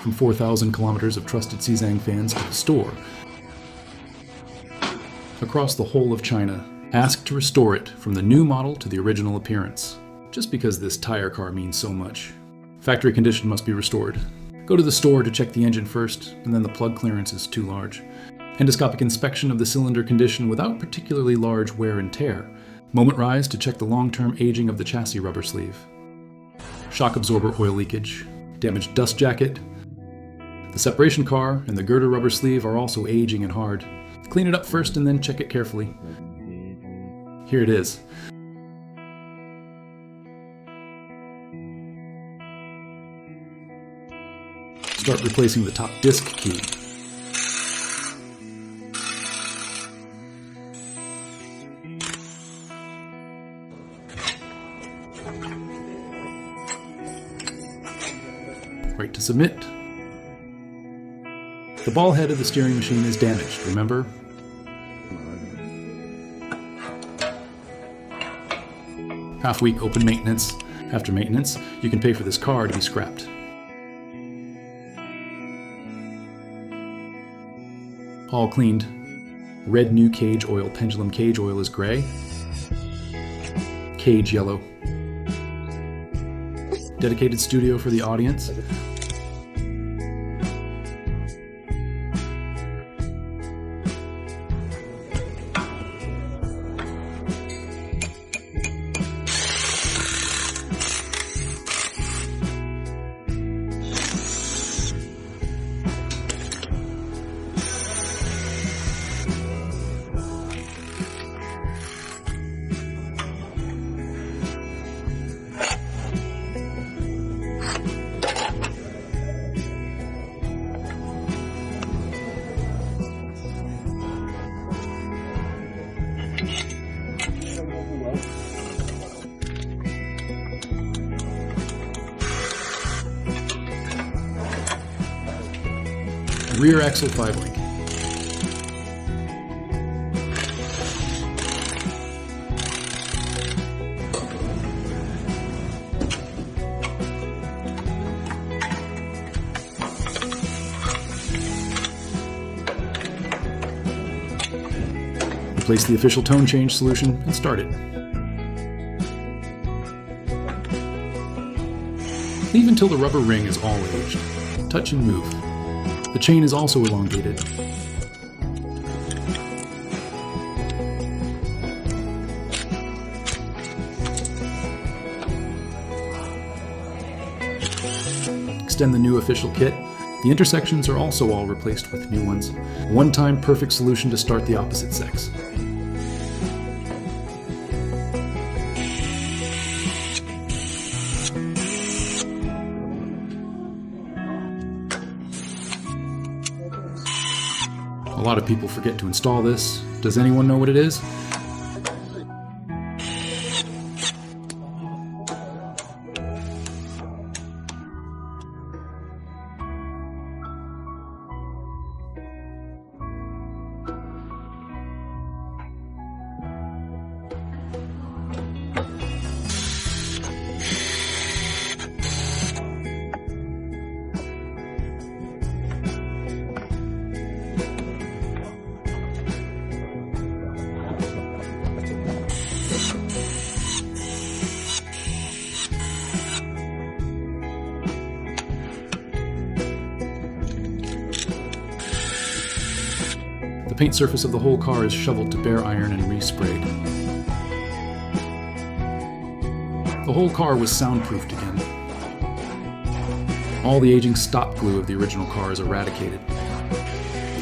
from 4,000 kilometers of trusted Xizang fans to the store across the whole of China, asked to restore it from the new model to the original appearance, just because this tire car means so much. Factory condition must be restored. Go to the store to check the engine first, and then the plug clearance is too large. Endoscopic inspection of the cylinder condition without particularly large wear and tear. Moment rise to check the long-term aging of the chassis rubber sleeve. Shock absorber oil leakage. Damaged dust jacket. The separation car and the girder rubber sleeve are also aging and hard. Clean it up first and then check it carefully. Here it is. Start replacing the top disc key. Right to submit. The ball head of the steering machine is damaged, remember? Half-week open maintenance. After maintenance, you can pay for this car to be scrapped. All cleaned. Red new cage oil. Pendulum cage oil is gray. Cage yellow. Dedicated studio for the audience. Rear axle 5-link. Replace the official tone change solution and start it. Leave until the rubber ring is all aged. Touch and move. The chain is also elongated. Extend the new official kit. The intersections are also all replaced with new ones. One-time perfect solution to start the opposite sex. A lot of people forget to install this. Does anyone know what it is? The paint surface of the whole car is shoveled to bare iron and resprayed. The whole car was soundproofed again. All the aging stop glue of the original car is eradicated.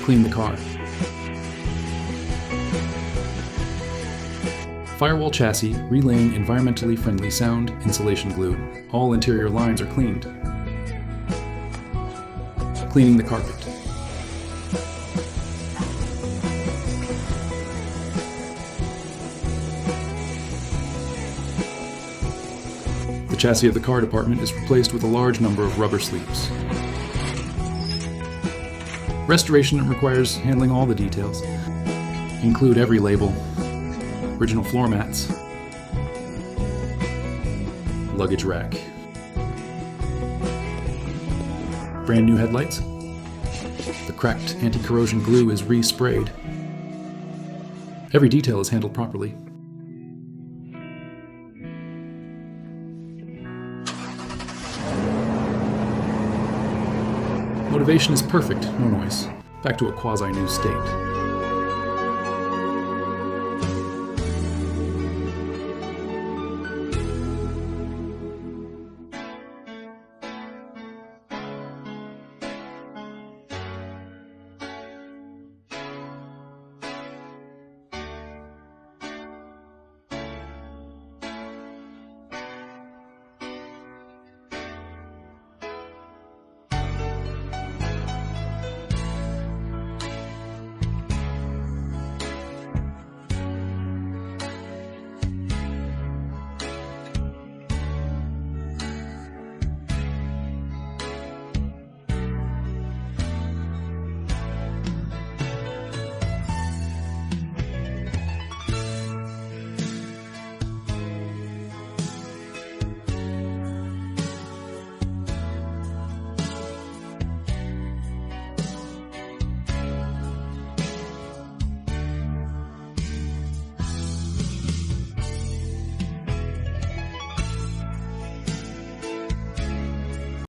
Clean the car. Firewall chassis, relaying environmentally friendly sound, insulation glue. All interior lines are cleaned. Cleaning the carpet. The chassis of the car department is replaced with a large number of rubber sleeves. Restoration requires handling all the details. Include every label, original floor mats, luggage rack. Brand new headlights. The cracked anti-corrosion glue is re-sprayed. Every detail is handled properly. Motivation is perfect, no noise. Back to a quasi-new state.